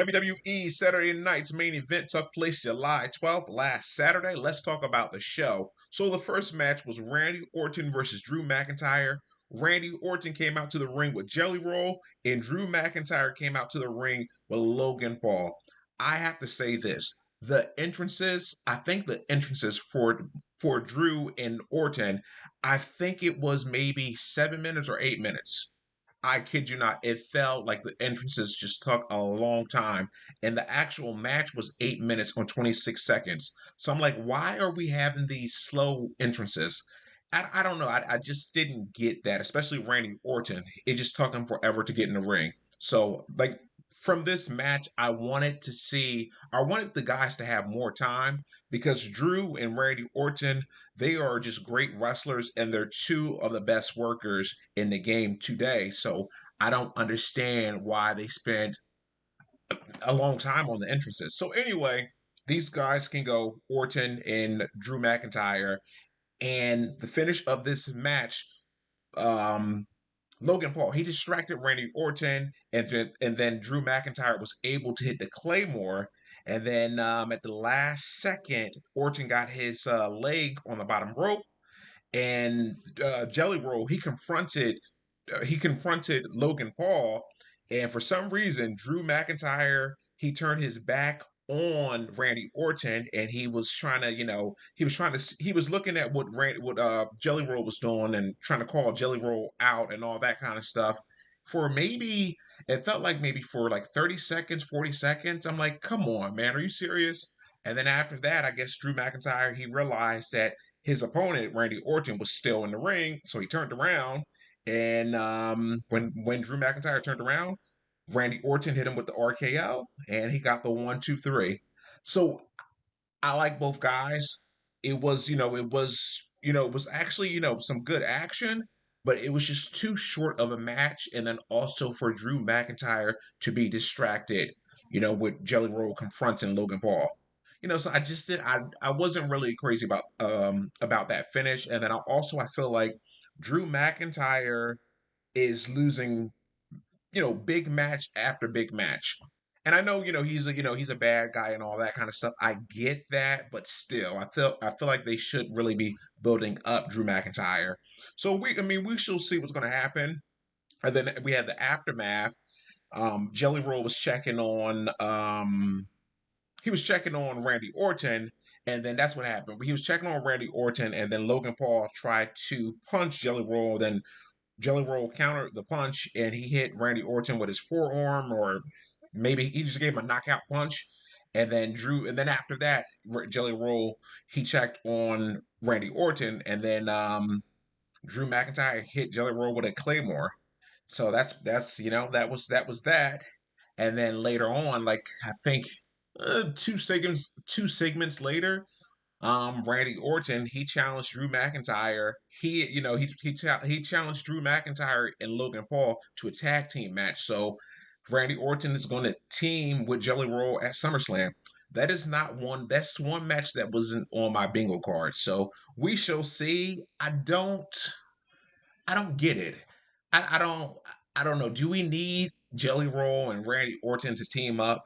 WWE Saturday Night's main event took place July 12th, last Saturday. Let's talk about the show. So the first match was Randy Orton versus Drew McIntyre. Randy Orton came out to the ring with Jelly Roll, and Drew McIntyre came out to the ring with Logan Paul. I have to say this. I think the entrances for Drew and Orton, I think it was maybe 7 minutes or 8 minutes. I kid you not, it felt like the entrances just took a long time. And the actual match was 8 minutes on 26 seconds. So I'm like, why are we having these slow entrances? I don't know. I just didn't get that, especially Randy Orton. It just took him forever to get in the ring. So, like, from this match, I wanted the guys to have more time because Drew and Randy Orton, they are just great wrestlers and they're two of the best workers in the game today. So I don't understand why they spent a long time on the entrances. So anyway, these guys can go Orton and Drew McIntyre, and the finish of this match, um, Logan Paul, he distracted Randy Orton, and then Drew McIntyre was able to hit the Claymore. And then at the last second, Orton got his leg on the bottom rope, and Jelly Roll he confronted Logan Paul, and for some reason Drew McIntyre he turned his back on Randy Orton, and he was looking at what Jelly Roll was doing and trying to call Jelly Roll out and all that kind of stuff. For maybe it felt like maybe for like 30 seconds, 40 seconds. I'm like, come on, man, are you serious? And then after that, I guess Drew McIntyre he realized that his opponent Randy Orton was still in the ring, so he turned around, and when Drew McIntyre turned around, Randy Orton hit him with the RKO, and he got the 1, 2, 3. So I like both guys. It was actually some good action, but it was just too short of a match, and then also for Drew McIntyre to be distracted, with Jelly Roll confronting Logan Paul. So I wasn't really crazy about that finish, and then I feel like Drew McIntyre is losing, big match after big match. And I know, he's a bad guy and all that kind of stuff. I get that, but still, I feel like they should really be building up Drew McIntyre. So we shall see what's going to happen. And then we had the aftermath. Jelly Roll was checking on Randy Orton, and then that's what happened. He was checking on Randy Orton, and then Logan Paul tried to punch Jelly Roll. Then Jelly Roll countered the punch, and he hit Randy Orton with his forearm, or maybe he just gave him a knockout punch. And then after that, Jelly Roll he checked on Randy Orton, and then Drew McIntyre hit Jelly Roll with a Claymore. So that was that. And then later on, like I think 2 segments later, Randy Orton he challenged Drew McIntyre. He challenged Drew McIntyre and Logan Paul to a tag team match. So Randy Orton is going to team with Jelly Roll at SummerSlam. That's one match that wasn't on my bingo card. So we shall see. I don't get it. I don't know. Do we need Jelly Roll and Randy Orton to team up,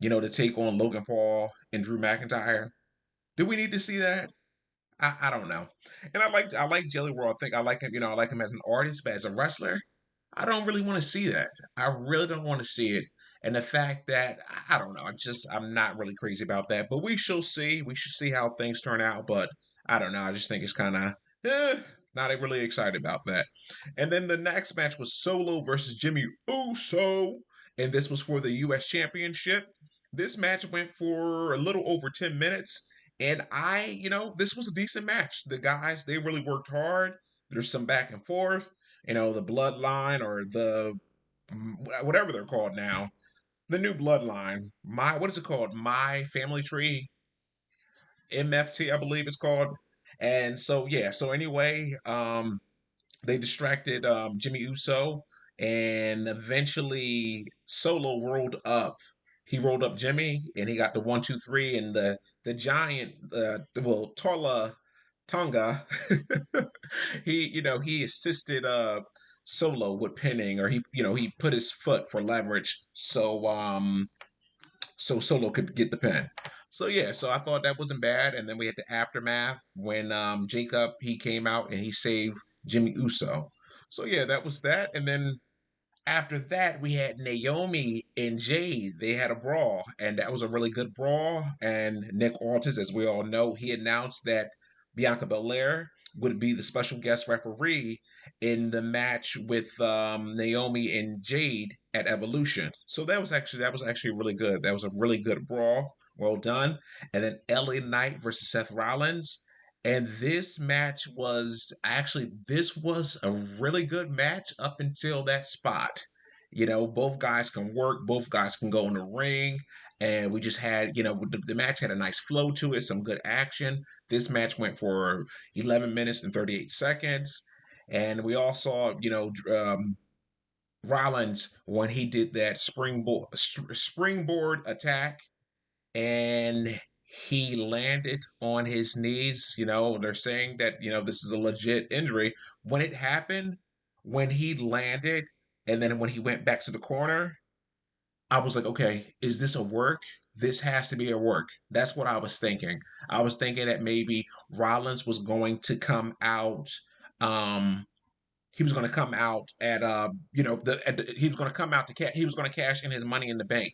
to take on Logan Paul and Drew McIntyre? Do we need to see that? I don't know. And I like Jelly Roll. I think I like him. I like him as an artist, but as a wrestler, I don't really want to see that. I really don't want to see it. And the fact that I don't know, I'm not really crazy about that. But we shall see. We should see how things turn out. But I don't know. I just think it's kind of not really excited about that. And then the next match was Solo versus Jimmy Uso, and this was for the U.S. Championship. This match went for a little over 10 minutes. And this was a decent match. The guys, they really worked hard. There's some back and forth. The bloodline or whatever they're called now. The new bloodline. What is it called? My Family Tree, MFT, I believe it's called. And so yeah, so anyway, they distracted Jimmy Uso, and eventually Solo rolled up. He rolled up Jimmy, and he got the 1, 2, 3, and the giant, Tola Tonga, he assisted Solo with pinning, or he put his foot for leverage. So so Solo could get the pin. So yeah, so I thought that wasn't bad. And then we had the aftermath when Jacob he came out and he saved Jimmy Uso. So yeah, that was that. And then after that, we had Naomi and Jade. They had a brawl, and that was a really good brawl. And Nick Aldis, as we all know, he announced that Bianca Belair would be the special guest referee in the match with Naomi and Jade at Evolution. So that was actually really good. That was a really good brawl. Well done. And then LA Knight versus Seth Rollins. And this was a really good match up until that spot. Both guys can work, both guys can go in the ring. And we just had, the match had a nice flow to it, some good action. This match went for 11 minutes and 38 seconds. And we all saw, Rollins when he did that springboard attack and he landed on his knees. They're saying that, this is a legit injury. When it happened, when he landed, and then when he went back to the corner, I was like, okay, is this a work? This has to be a work. That's what I was thinking. I was thinking that maybe Rollins was going to come out. He was going to come out at he was going to come out to he was going to cash in his money in the bank,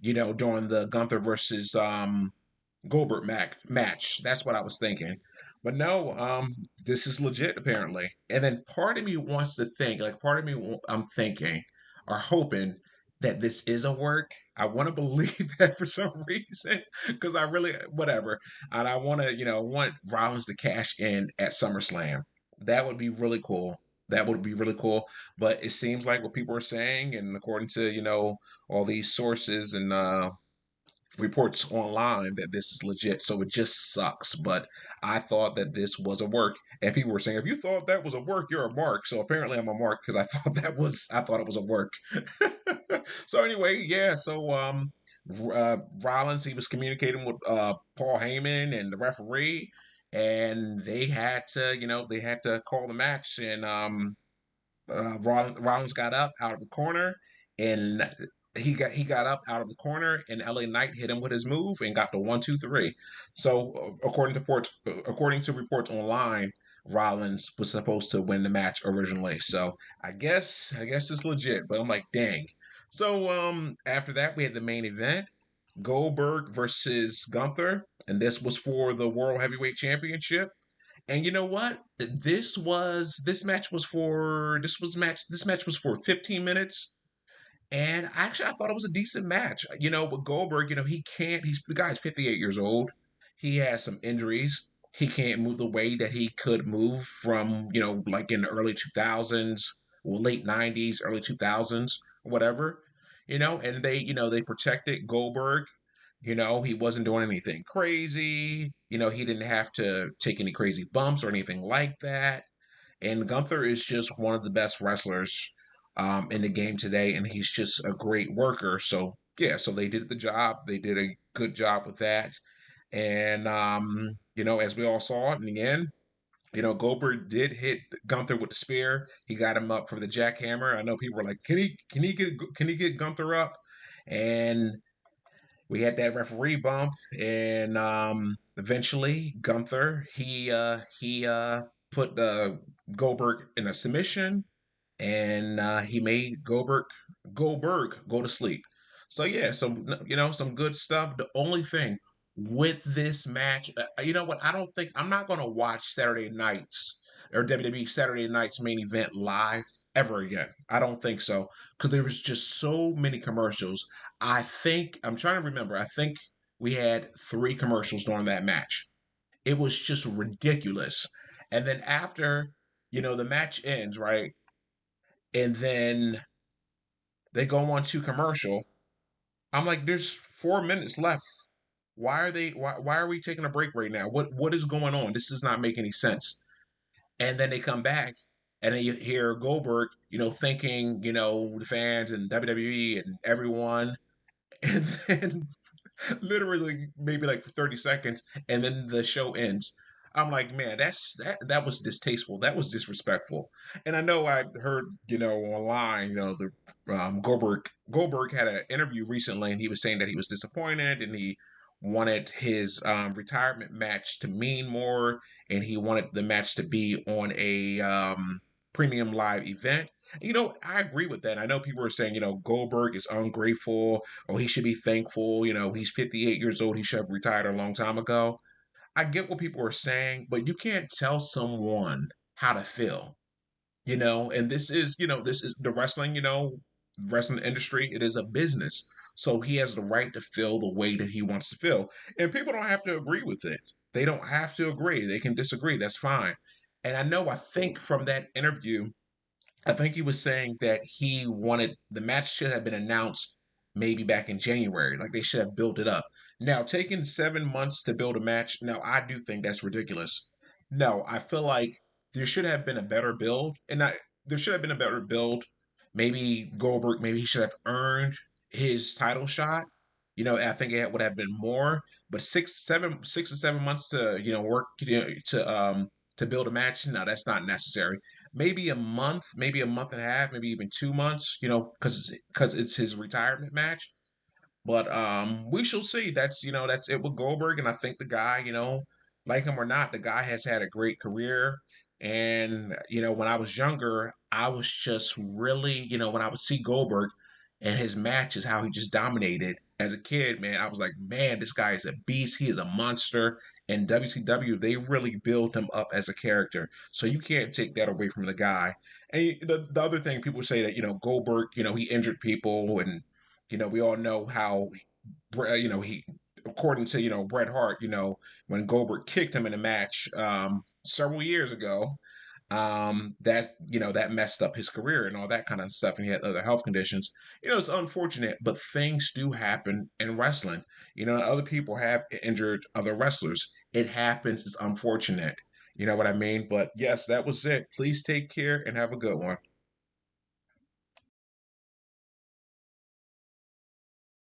during the Gunther versus Goldberg match. That's what I was thinking. But no, this is legit apparently. And then part of me wants to think, like part of me, I'm thinking or hoping that this is a work. I want to believe that for some reason because I really, whatever. And I want to, want Rollins to cash in at SummerSlam. That would be really cool. That would be really cool. But it seems like what people are saying, and according to, all these sources and reports online that this is legit, so it just sucks. But I thought that this was a work, and people were saying, "If you thought that was a work, you're a mark." So apparently, I'm a mark because I thought it was a work. So anyway, yeah. So Rollins he was communicating with Paul Heyman and the referee, and they had to call the match, and Rollins got up out of the corner, and he got up out of the corner, and LA Knight hit him with his move and got the 1, 2, 3. So according to reports online, Rollins was supposed to win the match originally. So I guess it's legit. But I'm like, dang. So after that we had the main event. Goldberg versus Gunther, and this was for the World Heavyweight Championship. And you know what? This match was for 15 minutes. And actually I thought it was a decent match. With Goldberg, the guy's 58 years old. He has some injuries. He can't move the way that he could move from, like in the early 2000s, or late 90s, early 2000s, whatever. And they protected Goldberg. He wasn't doing anything crazy. He didn't have to take any crazy bumps or anything like that. And Gunther is just one of the best wrestlers in the game today, and he's just a great worker. So yeah, so they did the job. They did a good job with that. And as we all saw in the end, Goldberg did hit Gunther with the spear. He got him up for the jackhammer. I know people were like, can he get Gunther up? And we had that referee bump, and eventually Gunther he put Goldberg in a submission, and he made Goldberg go to sleep. So yeah, some good stuff. The only thing with this match, you know what? I'm not gonna watch Saturday nights or WWE Saturday Night's main event live ever again. I don't think so because there was just so many commercials. I'm trying to remember. I think we had 3 commercials during that match. It was just ridiculous. And then after, the match ends, right? And then they go on to commercial. I'm like, there's 4 minutes left. Why are we taking a break right now? What is going on? This does not make any sense. And then they come back and then you hear Goldberg, thanking, the fans and WWE and everyone. And then literally maybe like for 30 seconds, and then the show ends. I'm like, man, that was distasteful. That was disrespectful. And I know I heard, online, the Goldberg had an interview recently, and he was saying that he was disappointed, and he wanted his retirement match to mean more, and he wanted the match to be on a premium live event. I agree with that. I know people are saying, Goldberg is ungrateful, or he should be thankful. He's 58 years old. He should have retired a long time ago. I get what people are saying, but you can't tell someone how to feel, and this is the wrestling industry. It is a business. So he has the right to feel the way that he wants to feel. And people don't have to agree with it. They don't have to agree. They can disagree. That's fine. And I think from that interview, I think he was saying that he wanted the match should have been announced maybe back in January. Like they should have built it up. Now, taking 7 months to build a match, now I do think that's ridiculous. No, I feel like there should have been a better build. There should have been a better build. Maybe Goldberg, maybe he should have earned his title shot. I think it would have been more. But 6 or 7 months to, work, to build a match, no, that's not necessary. Maybe a month, maybe a month and a half, maybe even 2 months, because it's his retirement match. But we shall see. That's it with Goldberg, and I think the guy, like him or not, the guy has had a great career. And when I was younger, I was just really, when I would see Goldberg and his matches, how he just dominated as a kid, man, I was like, man, this guy is a beast. He is a monster. And WCW, they really built him up as a character. So you can't take that away from the guy. And the other thing people say that, Goldberg, he injured people, and we all know how, he, according to, Bret Hart, when Goldberg kicked him in a match several years ago, that messed up his career and all that kind of stuff, and he had other health conditions. It's unfortunate, but things do happen in wrestling. Other people have injured other wrestlers. It happens. It's unfortunate. You know what I mean? But yes, that was it. Please take care and have a good one.